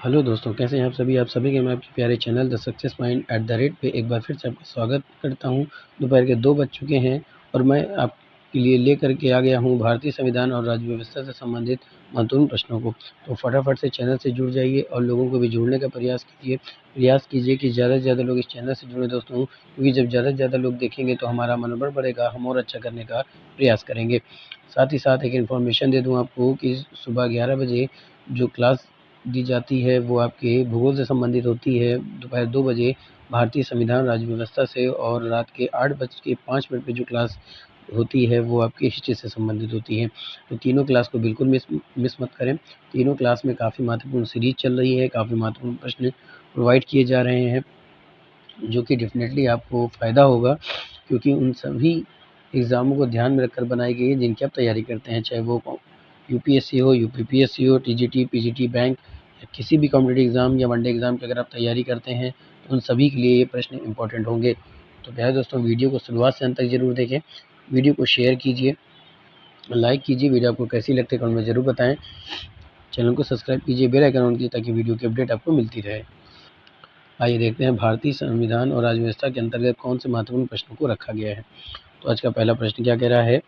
Hello दोस्तों, कैसे हैं आप सभी? आप सभी के मैं आपके प्यारे channel the success mind at the rate पे एक बार फिर से आपका स्वागत करता हूं। दोपहर के 2 बज चुके हैं और मैं आपके लिए लेकर के आ गया हूं भारतीय संविधान और राज्य व्यवस्था से संबंधित महत्वपूर्ण प्रश्नों को। तो फटाफट से चैनल से जुड़ जाइए और लोगों को भी जुड़ने का प्रयास कीजिए कि ज़्यादा से ज़्यादा लोग इस चैनल से जुड़ें दोस्तों, क्योंकि जब ज़्यादा से ज़्यादा लोग देखेंगे तो हमारा मनोबल बढ़ेगा, हम और अच्छा करने का प्रयास करेंगे। साथ ही साथ एक इन्फॉर्मेशन दे दूँ आपको कि सुबह 11 बजे जो क्लास दी जाती है वो आपके भूगोल से संबंधित होती है, दोपहर 2 बजे भारतीय संविधान राज्य व्यवस्था से, और रात के 8:05 पे जो क्लास होती है वो आपकी हिस्ट्री से संबंधित होती है। तो तीनों क्लास को बिल्कुल मिस मत करें। तीनों क्लास में काफ़ी महत्वपूर्ण सीरीज चल रही है, काफ़ी महत्वपूर्ण प्रश्न प्रोवाइड किए जा रहे हैं, जो कि डेफिनेटली आपको फ़ायदा होगा, क्योंकि उन सभी एग्ज़ामों को ध्यान में रखकर बनाई गई है जिनकी आप तैयारी करते हैं, चाहे वो यूपीएससी हो, यूपीपीएससी हो, टीजीटी, पीजीटी, बैंक या किसी भी कॉम्पिटिटिव एग्ज़ाम या वनडे एग्ज़ाम की अगर आप तैयारी करते हैं तो उन सभी के लिए ये प्रश्न इम्पोर्टेंट होंगे। तो प्यारे दोस्तों, वीडियो को शुरुआत से अंत तक ज़रूर देखें, वीडियो को शेयर कीजिए, लाइक कीजिए, वीडियो आपको कैसी लगती है कमेंट में ज़रूर बताएँ। चैनल को सब्सक्राइब कीजिए, बेल आइकन ऑन कीजिए ताकि वीडियो की अपडेट आपको मिलती रहे। आइए देखते हैं भारतीय संविधान और राज्य व्यवस्था के अंतर्गत कौन से महत्वपूर्ण प्रश्नों को रखा गया है। तो आज का पहला प्रश्न क्या कह रहा है?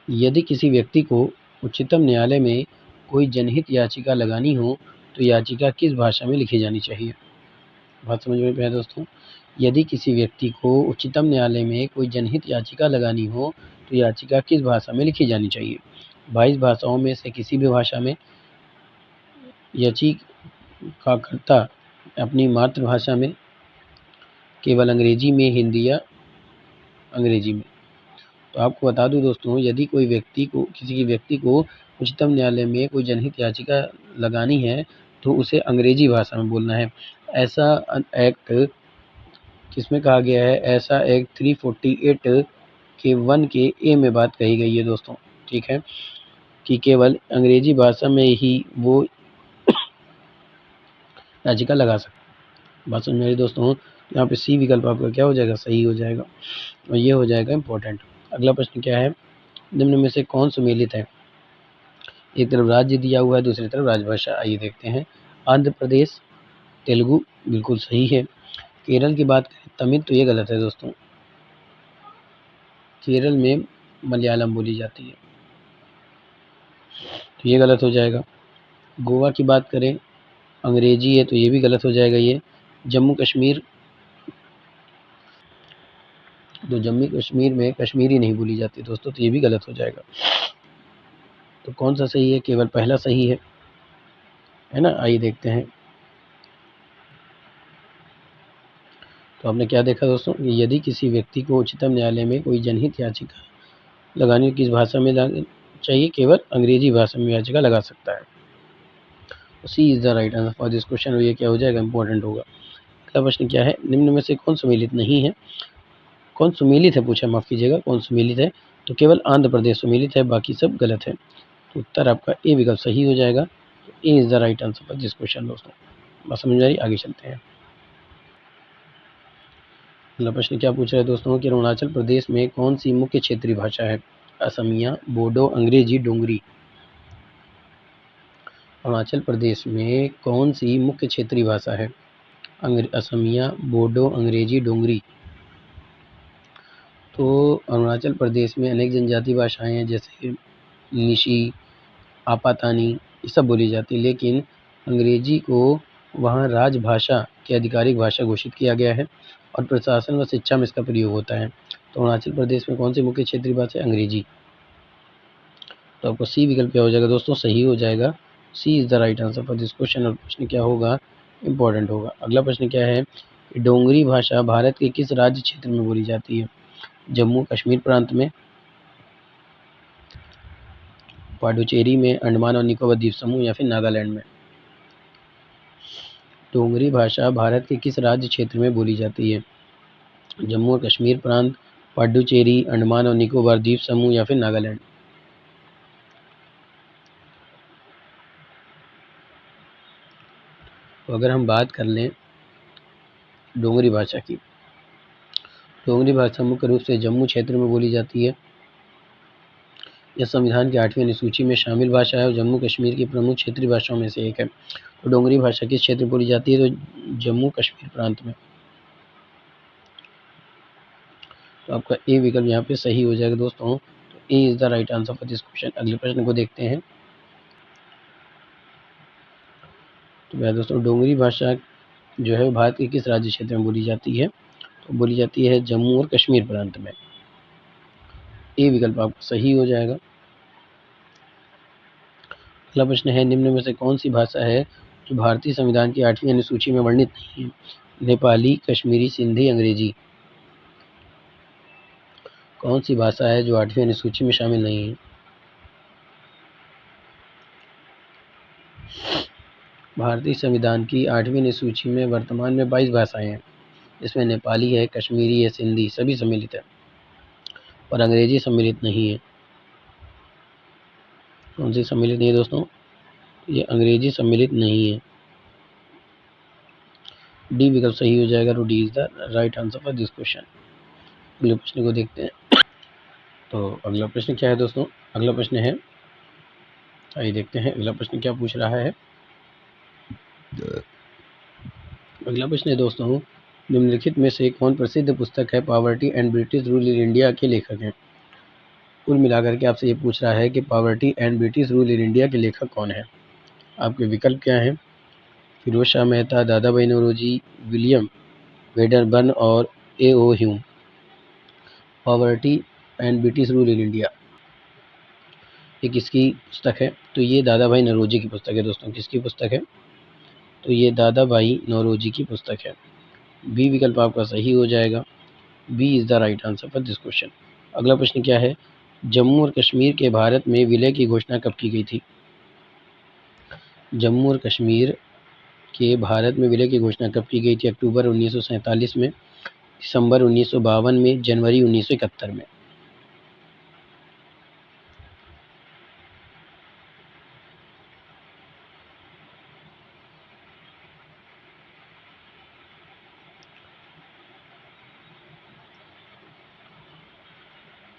यदि किसी व्यक्ति को उच्चतम न्यायालय में कोई जनहित याचिका लगानी हो तो याचिका किस भाषा में लिखी जानी चाहिए? बात समझ में आया दोस्तों? यदि किसी व्यक्ति को उच्चतम न्यायालय में कोई जनहित याचिका लगानी हो तो याचिका किस भाषा में लिखी जानी चाहिए? 22 भाषाओं में से किसी भी भाषा में, याचिकाकर्ता अपनी मातृभाषा में, केवल अंग्रेजी में, हिंदी या अंग्रेजी में। तो आपको बता दूं दोस्तों, यदि किसी व्यक्ति को उच्चतम न्यायालय में कोई जनहित याचिका लगानी है तो उसे अंग्रेजी भाषा में बोलना है। ऐसा एक्ट किसमें कहा गया है? ऐसा एक्ट 348 के 1 के ए में बात कही गई है दोस्तों, ठीक है, कि केवल अंग्रेजी भाषा में ही वो याचिका लगा सकते। बात समझ में आई दोस्तों? यहाँ पे सी विकल्प आपका क्या हो जाएगा? सही हो जाएगा, और ये हो जाएगा इम्पोर्टेंट। अगला प्रश्न क्या है? निम्न में से कौन सुमेलित है? एक तरफ राज्य दिया हुआ है, दूसरी तरफ राजभाषा। आइए देखते हैं। आंध्र प्रदेश, तेलुगु बिल्कुल सही है। केरल की बात करें तमिल, तो ये गलत है दोस्तों, केरल में मलयालम बोली जाती है, तो ये गलत हो जाएगा। गोवा की बात करें अंग्रेजी है, तो ये भी गलत हो जाएगा ये। जम्मू कश्मीर, तो जम्मू कश्मीर में कश्मीरी नहीं बोली जाती दोस्तों, तो ये भी गलत हो जाएगा। तो कौन सा सही है? केवल पहला सही है ना? आइए देखते हैं। तो आपने क्या देखा दोस्तों, यदि किसी व्यक्ति को उच्चतम न्यायालय में कोई जनहित याचिका लगानी किस भाषा में चाहिए? केवल अंग्रेजी भाषा में याचिका लगा सकता है। C is the right answer for this question, और ये क्या हो जाएगा? इंपॉर्टेंट होगा। अगला प्रश्न क्या है? निम्न में से कौन सुमेलित नहीं है? कौन सुमेलित है पूछा, माफ़ कीजिएगा, कौन सुमेलित है? तो केवल आंध्र प्रदेश सुमेलित है, बाकी सब गलत है। तो उत्तर आपका ए विकल्प सही हो जाएगा। तो A is the right answer for this question दोस्तों। बात समझ आई? आगे चलते हैं। अगला प्रश्न क्या पूछ रहा है दोस्तों कि अरुणाचल प्रदेश में कौन सी मुख्य क्षेत्रीय भाषा है? असमिया, बोडो, अंग्रेजी, डोगरी। अरुणाचल प्रदेश में कौन सी मुख्य क्षेत्रीय भाषा है? असमिया, बोडो, अंग्रेजी, डोगरी। तो अरुणाचल प्रदेश में अनेक जनजाति भाषाएं हैं, जैसे निशी, आपातानी, ये सब बोली जाती है, लेकिन अंग्रेजी को वहाँ राजभाषा की आधिकारिक भाषा घोषित किया गया है और प्रशासन व शिक्षा में इसका प्रयोग होता है। तो अरुणाचल प्रदेश में कौन सी मुख्य क्षेत्रीय भाषा है? अंग्रेजी। तो आपको सी विकल्प क्या हो जाएगा दोस्तों? सही हो जाएगा। C is the right answer for this question. और प्रश्न क्या होगा? इम्पोर्टेंट होगा। अगला प्रश्न क्या है? डोगरी भाषा भारत के किस राज्य क्षेत्र में बोली जाती है? जम्मू कश्मीर प्रांत में, पुडुचेरी में, अंडमान और निकोबार द्वीप समूह या फिर नागालैंड में। डोगरी भाषा भारत के किस राज्य क्षेत्र में बोली जाती है? जम्मू और कश्मीर प्रांत, पुडुचेरी, अंडमान और निकोबार द्वीप समूह या फिर नागालैंड। तो अगर हम बात कर लें डोगरी भाषा की, डोगरी भाषा मुख्य रूप से जम्मू क्षेत्र में बोली जाती है। यह संविधान की 8वीं अनुसूची में शामिल भाषा है और जम्मू कश्मीर की प्रमुख क्षेत्रीय भाषाओं में से एक है। तो डोगरी भाषा किस क्षेत्र में बोली जाती है? तो जम्मू कश्मीर प्रांत में। तो आपका ए विकल्प यहाँ पे सही हो जाएगा दोस्तों। तो A is the right answer for this question. अगले प्रश्न को देखते हैं। तो मेरे दोस्तों, डोगरी भाषा जो है भारत के किस राज्य क्षेत्र में बोली जाती है? तो बोली जाती है जम्मू और कश्मीर प्रांत में। ए विकल्प आपका सही हो जाएगा। अगला प्रश्न है, निम्न में से कौन सी भाषा है जो भारतीय संविधान की 8वीं अनुसूची में वर्णित नहीं है? नेपाली, कश्मीरी, सिंधी, अंग्रेजी। कौन सी भाषा है जो 8वीं अनुसूची में शामिल नहीं है? भारतीय संविधान की 8वीं अनुसूची में वर्तमान में 22 भाषाएं हैं। इसमें नेपाली है, कश्मीरी है, सिंधी सभी सम्मिलित है और अंग्रेजी सम्मिलित नहीं है। कौन सी सम्मिलित नहीं है दोस्तों? ये अंग्रेजी सम्मिलित नहीं है। डी विकल्प सही हो जाएगा। तो D is the right answer for this question. अगले प्रश्न को देखते हैं। तो अगला प्रश्न क्या है दोस्तों? अगला प्रश्न है, आइए देखते हैं अगला प्रश्न क्या पूछ रहा है। अगला प्रश्न है दोस्तों, निम्नलिखित में से कौन प्रसिद्ध पुस्तक है poverty and British rule in India के लेखक हैं? कुल मिलाकर के आपसे ये पूछ रहा है कि poverty and British rule in India के लेखक कौन है। आपके विकल्प क्या हैं? फिरोज शाह मेहता, दादा भाई नौरोजी, विलियम वेडरबर्न और A.O.. Hume. Poverty and British rule in India ये किसकी पुस्तक है? तो ये दादा भाई नौरोजी की पुस्तक है दोस्तों। किसकी पुस्तक है? तो ये दादा भाई नौरोजी की पुस्तक है। बी विकल्प आपका सही हो जाएगा। B is the right answer for this question. अगला प्रश्न क्या है, जम्मू और कश्मीर के भारत में विलय की घोषणा कब की गई थी? जम्मू और कश्मीर के भारत में विलय की घोषणा कब की गई थी? अक्टूबर 1947 में, दिसंबर 1952 में, जनवरी 1971 में।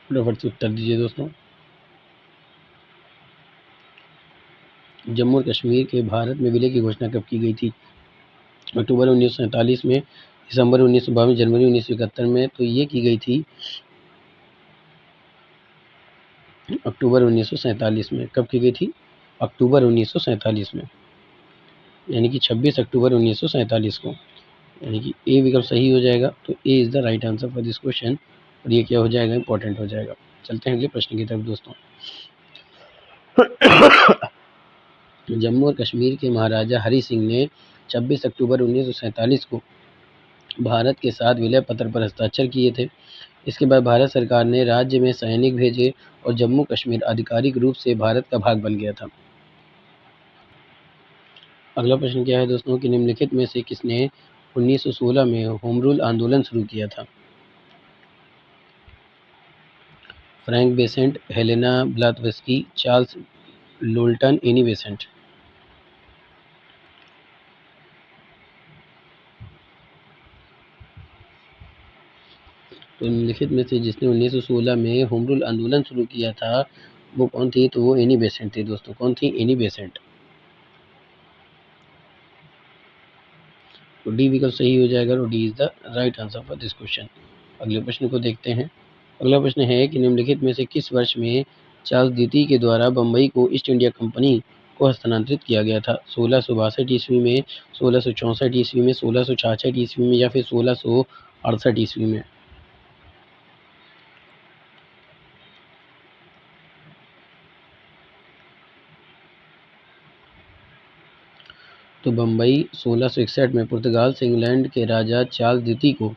फटाफट से उत्तर दीजिए दोस्तों। जम्मू और कश्मीर के भारत में विलय की घोषणा कब की गई थी? अक्टूबर 1947 में, दिसंबर 1952, जनवरी 1971 में। तो ये की गई थी अक्टूबर 1947 में। कब की गई थी? अक्टूबर 1947 में, यानी कि 26 अक्टूबर 1947 को। यानी कि ए विकल्प सही हो जाएगा। तो A is the right answer for this question. और ये क्या हो जाएगा? इंपॉर्टेंट हो जाएगा। चलते हैं अगले प्रश्न की तरफ दोस्तों। जम्मू और कश्मीर के महाराजा हरि सिंह ने 26 अक्टूबर 1947 को भारत के साथ विलय पत्र पर हस्ताक्षर किए थे। इसके बाद भारत सरकार ने राज्य में सैनिक भेजे और जम्मू कश्मीर आधिकारिक रूप से भारत का भाग बन गया था। अगला प्रश्न क्या है दोस्तों कि निम्नलिखित में से किसने 1916 में होम रूल आंदोलन शुरू किया था? Frank Besant, Helena Blavatsky, Charles Lolton, Annie Besant. तो निम्नलिखित में से जिसने 1916 में होम रूल आंदोलन शुरू किया था वो कौन थी? तो वो एनी बेसेंट थी दोस्तों। कौन थी? Any Besant. तो डी विकल्प सही हो जाएगा। और D is the right answer for this question. अगले प्रश्न को देखते हैं। अगला प्रश्न है कि निम्नलिखित में से किस वर्ष में चार्ल्स द्वितीय के द्वारा बम्बई को ईस्ट इंडिया कंपनी को हस्तांतरित किया गया था? 1662 ईस्वी में, 1664 ईस्वी में, 1666 ईस्वी में या फिर 1668 ईस्वी में? तो बम्बई 1661 में पुर्तगाल से इंग्लैंड के राजा चार्ल्स द्वितीय को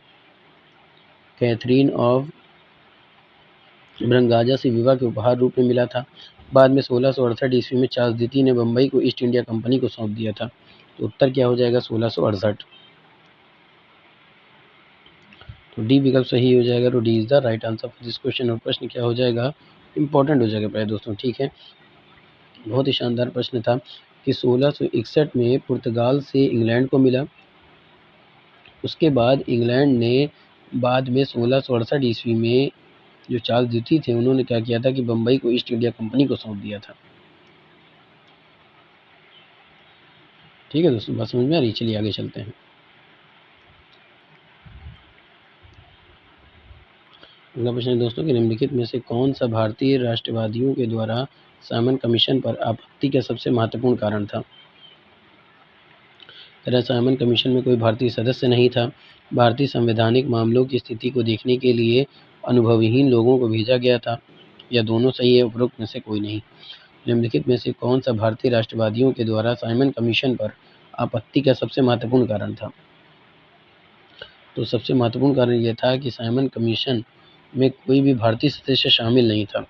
कैथरीन ऑफ ब्रंगाजा से विवाह के उपहार रूप में मिला था। बाद में 1668 ईस्वी में चार्ल्स द्वितीय ने बम्बई को ईस्ट इंडिया कंपनी को सौंप दिया था। तो उत्तर क्या हो जाएगा? 1668। तो डी विकल्प सही हो जाएगा। तो D is the right answer for this question. और प्रश्न क्या हो जाएगा? इंपॉर्टेंट हो जाएगा प्राय दोस्तों। ठीक है, बहुत ही शानदार प्रश्न था कि 1661 में पुर्तगाल से इंग्लैंड को मिला। उसके बाद इंग्लैंड ने बाद में 1668 ईस्वी में जो चार्ल्स द्वितीय थे उन्होंने क्या किया था कि बम्बई को ईस्ट इंडिया कंपनी को सौंप दिया था। ठीक है दोस्तों, बात समझ में आ रही? चलिए आगे चलते हैं। अगला प्रश्न है दोस्तों कि निम्नलिखित में से कौन सा भारतीय राष्ट्रवादियों के द्वारा साइमन कमीशन पर आपत्ति का सबसे महत्वपूर्ण कारण था? साइमन कमीशन में कोई भारतीय सदस्य नहीं था। भारतीय संवैधानिक मामलों की स्थिति को देखने के लिए अनुभवहीन लोगों को भेजा गया था। या दोनों सही है, उपरोक्त में से कोई नहीं। निम्नलिखित में से कौन सा भारतीय राष्ट्रवादियों के द्वारा साइमन कमीशन पर आपत्ति का सबसे महत्वपूर्ण कारण था? तो सबसे महत्वपूर्ण कारण यह था कि साइमन कमीशन में कोई भी भारतीय सदस्य शामिल नहीं था।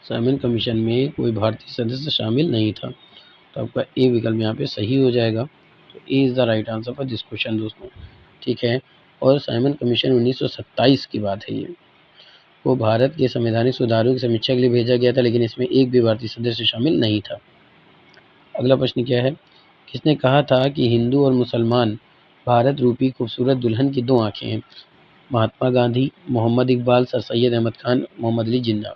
साइमन कमीशन में कोई भारतीय सदस्य शामिल नहीं था, तो आपका ए विकल्प यहाँ पे सही हो जाएगा। तो A is the right answer for this question दोस्तों। ठीक है, और साइमन कमीशन 1927 की बात है ये। वो भारत के संवैधानिक सुधारों की समीक्षा के लिए भेजा गया था, लेकिन इसमें एक भी भारतीय सदस्य शामिल नहीं था। अगला प्रश्न क्या है? किसने कहा था कि हिंदू और मुसलमान भारत रूपी खूबसूरत दुल्हन की दो आंखें हैं? महात्मा गांधी, मोहम्मद इकबाल, सर सैयद अहमद खान, मोहम्मद अली जिन्ना।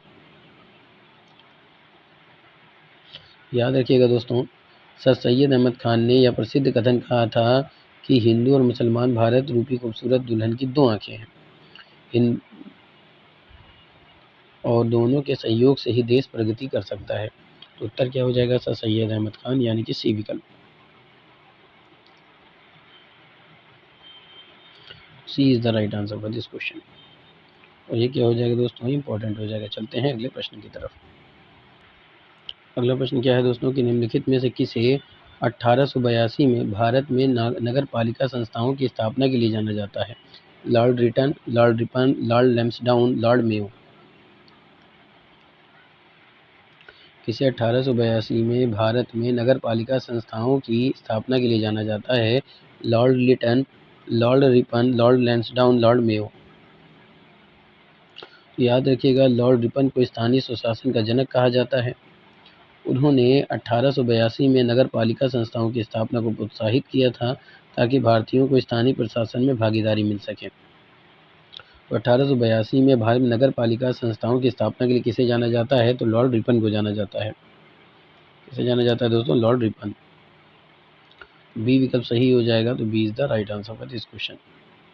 याद रखिएगा दोस्तों, सर सैयद अहमद खान ने यह प्रसिद्ध कथन कहा था कि हिंदू और मुसलमान भारत रूपी खूबसूरत दुल्हन की दो आंखें हैं और दोनों के सहयोग से ही देश प्रगति कर सकता है। तो उत्तर क्या हो जाएगा? सर सैयद अहमद खान, यानी कि सी विकल्प। C is the right answer for this question. और ये क्या हो जाएगा दोस्तों? इंपॉर्टेंट हो जाएगा। चलते हैं अगले प्रश्न की तरफ। अगला प्रश्न क्या है दोस्तों कि निम्नलिखित में से किसे 1882 में भारत में नगर पालिका संस्थाओं की स्थापना के लिए जाना जाता है? Lord Lytton, Lord Ripon, Lord Lansdowne, Lord Mayo. किसे 1882 में भारत में नगर पालिका संस्थाओं की स्थापना के लिए जाना जाता है? Lord Lytton, Lord Ripon, Lord Lansdowne, Lord Mayo. तो याद रखिएगा, लॉर्ड रिपन को स्थानीय स्वशासन का जनक कहा जाता है। उन्होंने 1882 में नगर पालिका संस्थाओं की स्थापना को प्रोत्साहित किया था ताकि भारतीयों को स्थानीय प्रशासन में भागीदारी मिल सके। तो 1882 में भारत में नगर पालिका संस्थाओं की स्थापना के लिए किसे जाना जाता है? तो लॉर्ड रिपन को जाना जाता है। किसे जाना जाता है दोस्तों? Lord Ripon. बी विकल्प सही हो जाएगा, तो B is the right answer for this question.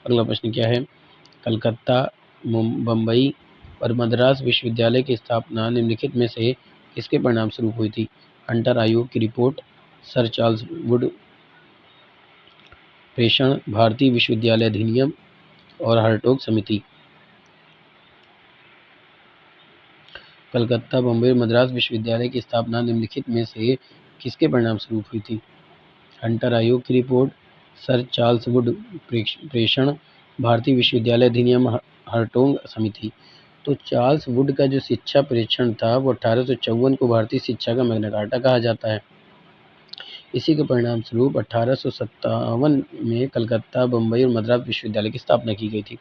अगला प्रश्न क्या है? कलकत्ता, बम्बई और मद्रास विश्वविद्यालय की स्थापना निम्नलिखित में से किसके परिणाम स्वरूप हुई थी? हंटर आयोग की रिपोर्ट, सर चार्ल्स वुड प्रेषण, भारतीय विश्वविद्यालय अधिनियम और हर्टोग समिति। कलकत्ता, बम्बई और मद्रास विश्वविद्यालय की स्थापना निम्नलिखित में से किसके परिणाम स्वरूप हुई थी? हंटर आयोग की रिपोर्ट, सर चार्ल्स वुड प्रेषण, भारतीय विश्वविद्यालय अधिनियम, हर्टोग समिति। तो चार्ल्स वुड का जो शिक्षा प्रेक्षण था वो 1854 को भारतीय शिक्षा का मैग्ना कार्टा कहा जाता है। इसी के परिणाम स्वरूप 1857 में कलकत्ता, बम्बई और मद्रास विश्वविद्यालय की स्थापना की गई थी।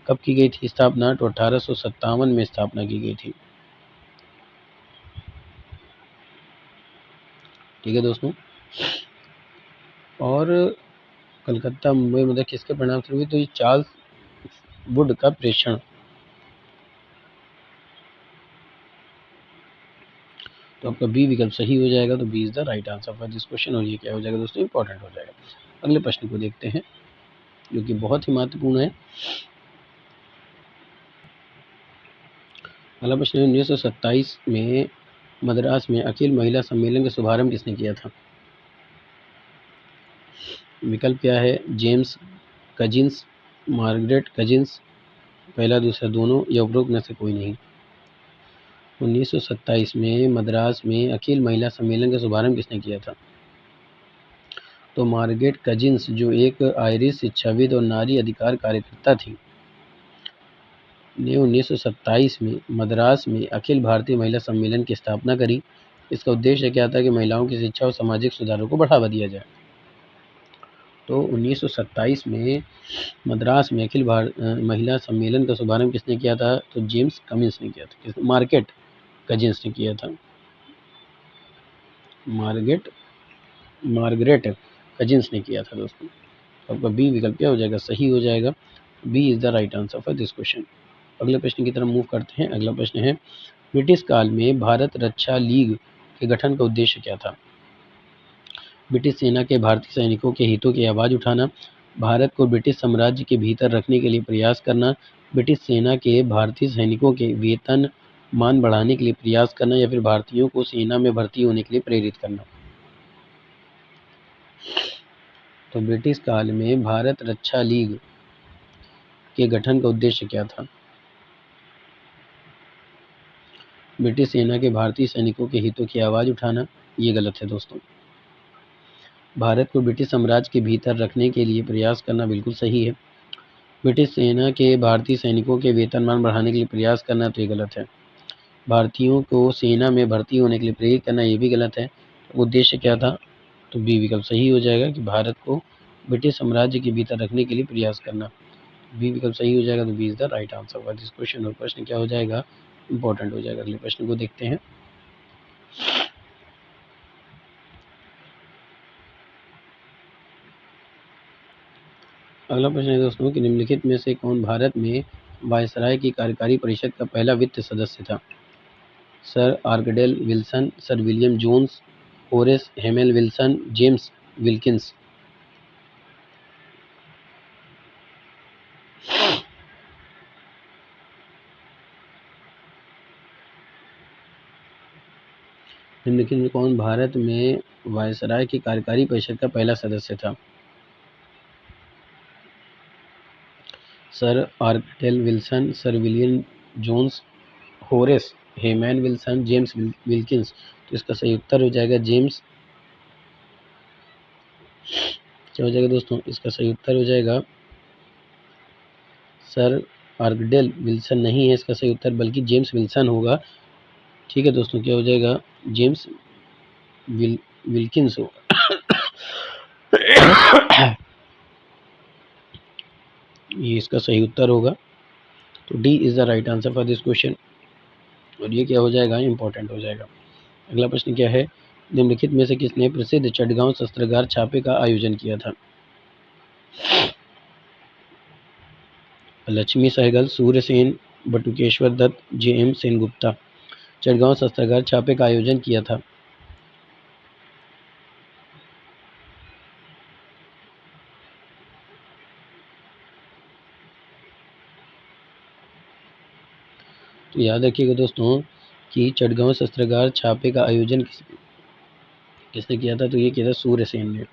कब की गई थी स्थापना? तो 1857 में स्थापना की गई थी। ठीक है दोस्तों, और कलकत्ता, मुंबई, मद्रास किसके परिणाम स्वरूप हुई? तो ये चार्ल्स वुड का प्रेषण। तो आपका बी विकल्प सही हो जाएगा, तो B is the right answer for this question. और ये क्या हो जाएगा दोस्तों? इंपॉर्टेंट हो जाएगा। अगले प्रश्न को देखते हैं जो कि बहुत ही महत्वपूर्ण है। अगला प्रश्न 1927 में मद्रास में अखिल महिला सम्मेलन का शुभारंभ किसने किया था? विकल्प क्या है? जेम्स कजिन्स, मार्गरेट कजिन्स, पहला दूसरा दोनों, या उपरोक्त में से कोई नहीं। 1927 में मद्रास में अखिल महिला सम्मेलन का शुभारंभ किसने किया था? तो मार्गरेट कजिन्स, जो एक आयरिश शिक्षाविद और नारी अधिकार कार्यकर्ता थी, ने 1927 में मद्रास में अखिल भारतीय महिला सम्मेलन की स्थापना करी। इसका उद्देश्य क्या था? कि महिलाओं की शिक्षा और सामाजिक सुधारों को बढ़ावा दिया जाए। तो 1927 में मद्रास में अखिल महिला सम्मेलन का शुभारंभ किसने किया था? तो जेम्स कमिंस ने किया था। मार्गरेट कजिन्स ने किया था। मार्गरेट कजिन्स ने किया था दोस्तों। तो आपका बी विकल्प क्या हो जाएगा? सही हो जाएगा। B is the right answer for this question. अगले प्रश्न की तरफ मूव करते हैं। अगला प्रश्न है, ब्रिटिश काल में भारत रक्षा लीग के गठन का उद्देश्य क्या था? ब्रिटिश सेना के भारतीय सैनिकों के हितों की आवाज़ उठाना, भारत को ब्रिटिश साम्राज्य के भीतर रखने के लिए प्रयास करना, ब्रिटिश सेना के भारतीय सैनिकों के वेतन मान बढ़ाने के लिए प्रयास करना, या फिर भारतीयों को सेना में भर्ती होने के लिए प्रेरित करना। तो ब्रिटिश काल में भारत रक्षा लीग के गठन का उद्देश्य क्या था? ब्रिटिश सेना के भारतीय सैनिकों के हितों की आवाज़ उठाना, ये गलत है दोस्तों। भारत को ब्रिटिश साम्राज्य के भीतर रखने के लिए प्रयास करना बिल्कुल सही है। ब्रिटिश सेना के भारतीय सैनिकों के वेतनमान बढ़ाने के लिए प्रयास करना, तो ये गलत है। भारतीयों को सेना में भर्ती होने के लिए प्रेरित करना, ये भी गलत है। उद्देश्य क्या था? तो बी विकल्प सही हो जाएगा कि भारत को ब्रिटिश साम्राज्य के भीतर रखने के लिए प्रयास करना। बी विकल्प सही हो जाएगा, तो B is the right answer for this question. और प्रश्न क्या हो जाएगा? इंपॉर्टेंट हो जाएगा। अगले प्रश्न को देखते हैं। अगला प्रश्न है दोस्तों कि निम्नलिखित में से कौन भारत में वायसराय की कार्यकारी परिषद का पहला वित्त सदस्य था? Sir Archdale Wilson, Sir William Jones, Horace Hayman Wilson, James Wilkins. निम्नलिखित में कौन भारत में वायसराय की कार्यकारी परिषद का पहला सदस्य था? Sir Archdale Wilson, Sir William Jones, Horace Hayman Wilson, James Wilkins. तो इसका सही उत्तर हो जाएगा जेम्स। क्या हो जाएगा दोस्तों? इसका सही उत्तर हो जाएगा सर आर्कडेल विल्सन नहीं है इसका सही उत्तर, बल्कि जेम्स विल्सन होगा। ठीक है दोस्तों, क्या हो जाएगा? जेम्स विल्किंस होगा। ये इसका सही उत्तर होगा। तो D is the right answer for this question. और ये क्या हो जाएगा? इंपॉर्टेंट हो जाएगा। अगला प्रश्न क्या है? निम्नलिखित में से किसने प्रसिद्ध चटगांव शस्त्रागार छापे का आयोजन किया था? लक्ष्मी सहगल, सूर्यसेन, बटुकेश्वर दत्त, जे.एम. सेनगुप्ता। चटगांव शस्त्रागार छापे का आयोजन किया था। तो याद रखिएगा दोस्तों कि चटगांव शस्त्रागार छापे का आयोजन किसने किया था? तो ये किया था सूर्यसेन ने।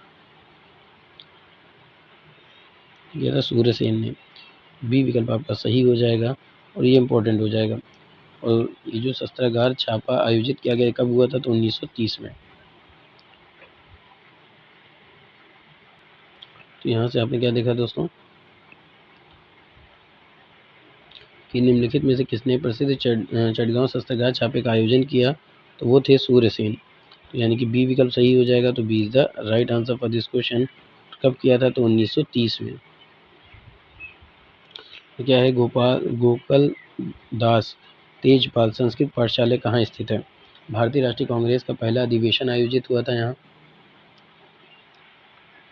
किया था सूर्यसेन ने। बी विकल्प आपका सही हो जाएगा और ये इंपॉर्टेंट हो जाएगा। और ये जो शस्त्रागार छापा आयोजित किया गया कब हुआ था? तो 1930 में। तो यहाँ से आपने क्या देखा दोस्तों कि निम्नलिखित में से किसने प्रसिद्ध चटगांव शस्त्रागार छापे का आयोजन किया? तो वो थे सूर्यसेन। तो यानी कि बी विकल्प सही हो जाएगा। तो B is the right answer for this question. कब किया था? तो 1930 में। तो क्या है? गोपाल दास तेजपाल संस्कृत पाठशाला कहाँ स्थित है? भारतीय राष्ट्रीय कांग्रेस का पहला अधिवेशन आयोजित हुआ था यहाँ।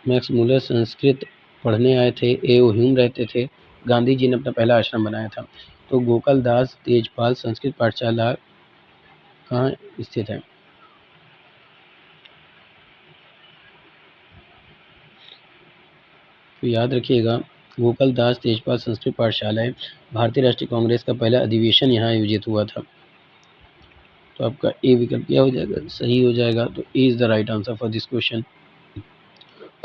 मैक्स मूलर संस्कृत पढ़ने आए थे। ए.ओ. ह्यूम रहते थे। गांधी जी ने अपना पहला आश्रम बनाया था। तो गोपाल दास तेजपाल संस्कृत पाठशाला कहाँ स्थित है? तो याद रखिएगा गोपाल दास तेजपाल संस्कृत पाठशाला भारतीय राष्ट्रीय कांग्रेस का पहला अधिवेशन यहाँ आयोजित हुआ था। तो आपका ए विकल्प क्या हो जाएगा? सही हो जाएगा। तो A is the right answer for this question.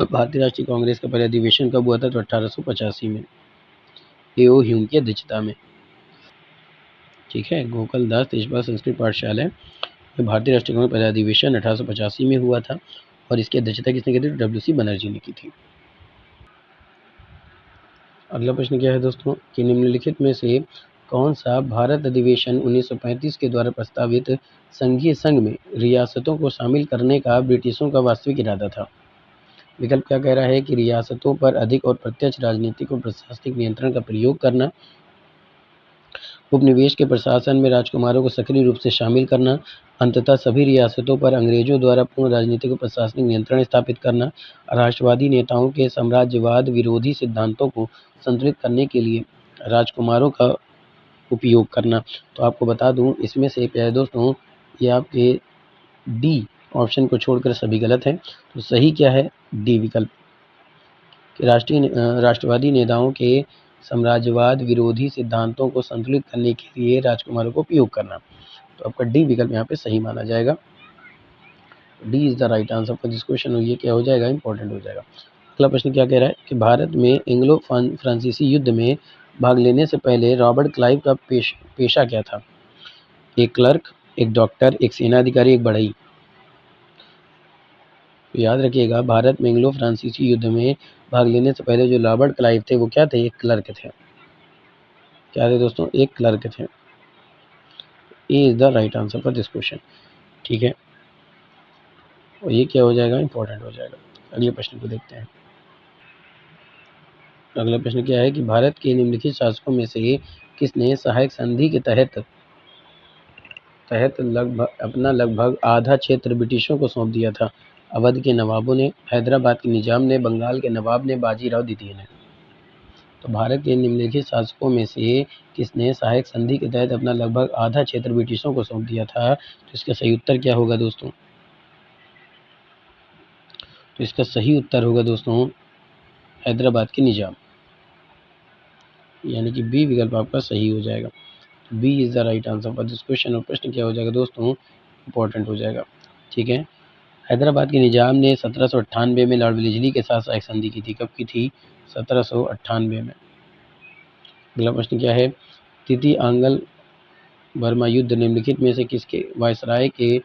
भारतीय राष्ट्रीय कांग्रेस का पहला अधिवेशन कब हुआ था? तो 1885 में ए.ओ. ह्यूम की अध्यक्षता में। ठीक है, गोपाल दास तेजपाल संस्कृत पाठशाला भारतीय राष्ट्रीय कांग्रेस पहला अधिवेशन 1885 में हुआ था और इसकी अध्यक्षता किसने की थी? डब्ल्यू.सी. बनर्जी ने की थी। अगला प्रश्न क्या है दोस्तों कि निम्नलिखित में से कौन सा भारत अधिवेशन 1935 के द्वारा प्रस्तावित संघीय संघ में रियासतों को शामिल करने का ब्रिटिशों का वास्तविक इरादा था? विकल्प क्या कह रहा है कि रियासतों पर अधिक और प्रत्यक्ष राजनीतिक और प्रशासनिक नियंत्रण का प्रयोग करना, उपनिवेश के प्रशासन में राजकुमारों को सक्रिय रूप से शामिल करना, अंततः सभी रियासतों पर अंग्रेजों द्वारा पूर्ण राजनीतिक और प्रशासनिक नियंत्रण स्थापित करना, राष्ट्रवादी नेताओं के साम्राज्यवाद विरोधी सिद्धांतों को संतुलित करने के लिए राजकुमारों का उपयोग करना। तो आपको बता दूं, इसमें से प्यारे दोस्तों ये आपके डी ऑप्शन को छोड़कर सभी गलत हैं। तो सही क्या है? डी विकल्प कि राष्ट्रवादी नेताओं के साम्राज्यवाद विरोधी सिद्धांतों को संतुलित करने के लिए राजकुमारों को उपयोग करना। तो आपका डी विकल्प यहाँ पे सही माना जाएगा। D is the right answer for this question. और ये क्या हो जाएगा? इंपॉर्टेंट हो जाएगा। अगला प्रश्न क्या कह रहा है कि भारत में एंग्लो फ्रांसीसी युद्ध में भाग लेने से पहले रॉबर्ट क्लाइव का पेशा क्या था? एक क्लर्क, एक डॉक्टर, एक सेनाधिकारी, एक बढ़ई। तो याद रखिएगा, भारत में एंग्लो फ्रांसीसी युद्ध में भाग लेने से पहले जो रॉबर्ट क्लाइव थे वो क्या थे? एक क्लर्क थे। क्या थे दोस्तों? एक क्लर्क थे। A is the right answer for this question. ठीक है, और ये क्या हो जाएगा? इंपॉर्टेंट हो जाएगा। अगले प्रश्न को देखते हैं। अगला प्रश्न क्या है कि भारत के निम्नलिखित शासकों में से किसने सहायक संधि के तहत लगभग आधा क्षेत्र ब्रिटिशों को सौंप दिया था? अवध के नवाबों ने, हैदराबाद के निजाम ने, बंगाल के नवाब ने, बाजीराव द्वितीय ने। तो भारत के निम्नलिखित शासकों में से किसने सहायक संधि के तहत अपना लगभग आधा क्षेत्र ब्रिटिशों को सौंप दिया था? तो इसका सही उत्तर क्या होगा दोस्तों? तो इसका सही उत्तर होगा दोस्तों हैदराबाद के निजाम, यानी कि बी विकल्प आपका सही हो जाएगा। B is the right answer for this question. और प्रश्न क्या हो जाएगा दोस्तों? इंपॉर्टेंट हो जाएगा। ठीक है, हैदराबाद के निजाम ने 1798 में लॉर्ड वेलेस्ली के साथ सहायक संधि की थी। कब की थी? 1798 में। अगला प्रश्न क्या है? तृतीय आंग्ल बर्मा युद्ध निम्नलिखित में से किसके वायसराय के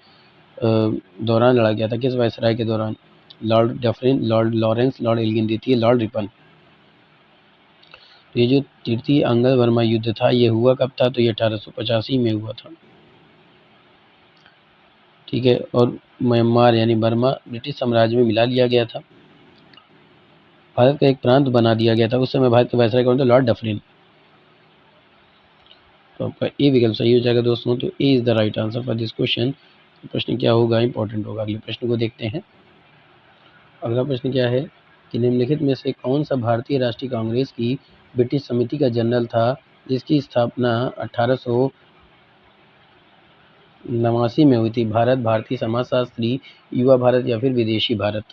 दौरान लड़ा गया था? किस वायसराय के दौरान? Lord Dufferin, Lord Lawrence, Lord Elgin द्वितीय, लॉर्ड रिपन। तो ये जो तृतीय आंग्ल बर्मा युद्ध था ये हुआ कब था? तो ये 1885 में हुआ था। ठीक है, और म्यांमार यानी बर्मा ब्रिटिश साम्राज्य में मिला लिया गया था, भारत का एक प्रांत बना दिया गया था। उस समय भारत के वायसराय कौन थे? Lord Dufferin. तो आपका ए विकल्प सही हो जाएगा दोस्तों। तो A is the right answer for this question. प्रश्न क्या होगा? इंपॉर्टेंट होगा। अगले प्रश्न को देखते हैं। अगला प्रश्न क्या है कि निम्नलिखित में से कौन सा भारतीय राष्ट्रीय कांग्रेस की ब्रिटिश समिति का जनरल था जिसकी स्थापना 1889 में हुई थी? भारत, भारतीय समाजशास्त्री, युवा भारत या फिर विदेशी भारत।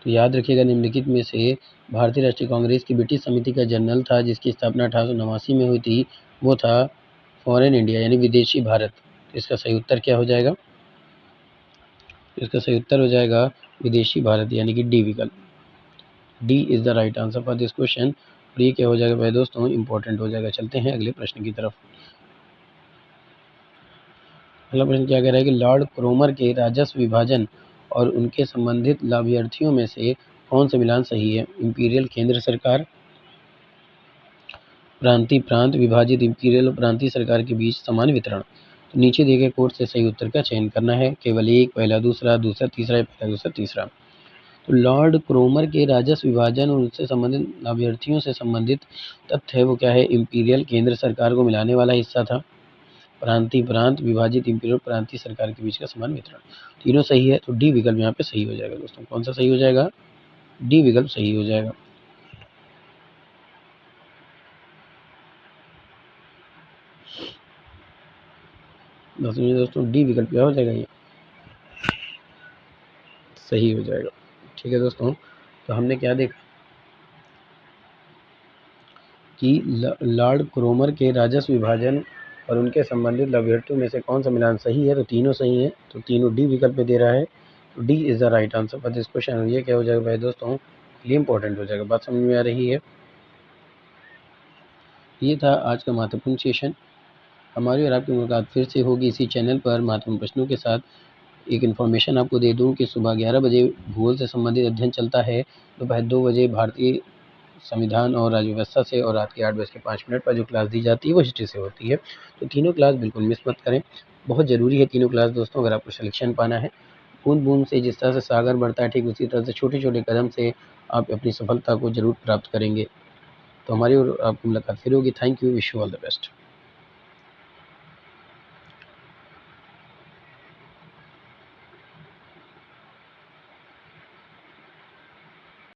तो याद रखिएगा, निम्नलिखित में से भारतीय राष्ट्रीय कांग्रेस की ब्रिटिश समिति का जनरल था जिसकी स्थापना 1889 में हुई थी, वो था फॉरेन इंडिया यानी विदेशी भारत। तो इसका सही उत्तर क्या हो जाएगा? इसका सही उत्तर हो जाएगा विदेशी भारत, यानी कि डी विकल्प। D is the right answer for this question. और ये क्या हो जाएगा भाई दोस्तों? इंपॉर्टेंट हो जाएगा। चलते हैं अगले प्रश्न की तरफ। अगला प्रश्न क्या कह रहा है कि लॉर्ड क्रोमर के राजस्व विभाजन और उनके संबंधित लाभार्थियों में से कौन सा मिलान सही है? इंपीरियल केंद्र सरकार, प्रांतीय प्रांत विभाजित इंपीरियल और प्रांतीय सरकार के बीच समान वितरण। तो नीचे दिए गए कोड से सही उत्तर का चयन करना है। केवल एक, पहला दूसरा, दूसरा तीसरा, पहला दूसरा तीसरा। तो लॉर्ड क्रोमर के राजस्व विभाजन और उससे संबंधित लाभार्थियों से संबंधित तथ्य है वो क्या है? इंपीरियल केंद्र सरकार को मिलाने वाला हिस्सा था, प्रांतीय प्रांत विभाजित इंपीरियल प्रांतीय सरकार के बीच का समान वितरण। तीनों सही है, तो डी विकल्प यहाँ पे सही हो जाएगा दोस्तों। कौन सा सही हो जाएगा? डी विकल्प सही हो जाएगा। दोस्तों डी विकल्प क्या हो जाएगा? ये सही हो जाएगा। ठीक है दोस्तों, तो हमने क्या देखा कि लॉर्ड क्रोमर के राजस्व विभाजन और उनके संबंधित लाभार्थियों में से कौन सा मिलान सही है? तो तीनों सही है, तो तीनों डी विकल्प पे दे रहा है। तो D is the right answer for this question. ये क्या हो जाएगा भाई दोस्तों? ये इंपॉर्टेंट हो जाएगा। बात समझ में आ रही है? ये था आज का महत्वपूर्ण सेशन। हमारी और आपकी मुलाकात फिर से होगी इसी चैनल पर महत्वपूर्ण प्रश्नों के साथ। एक इन्फॉर्मेशन आपको दे दूं कि सुबह 11 बजे भूगोल से संबंधित अध्ययन चलता है, दोपहर 2 बजे भारतीय संविधान और राज्य व्यवस्था से, और रात के 8:05 पर जो क्लास दी जाती है वो हिस्ट्री से होती है। तो तीनों क्लास बिल्कुल मिस मत करें, बहुत ज़रूरी है तीनों क्लास दोस्तों, अगर आपको सिलेक्शन पाना है। बूंद बूंद से जिस तरह से सागर बढ़ता है, ठीक उसी तरह से छोटे छोटे कदम से आप अपनी सफलता को ज़रूर प्राप्त करेंगे। तो हमारी और आपकी मुलाकात फिर होगी। Thank you, wish you all the best.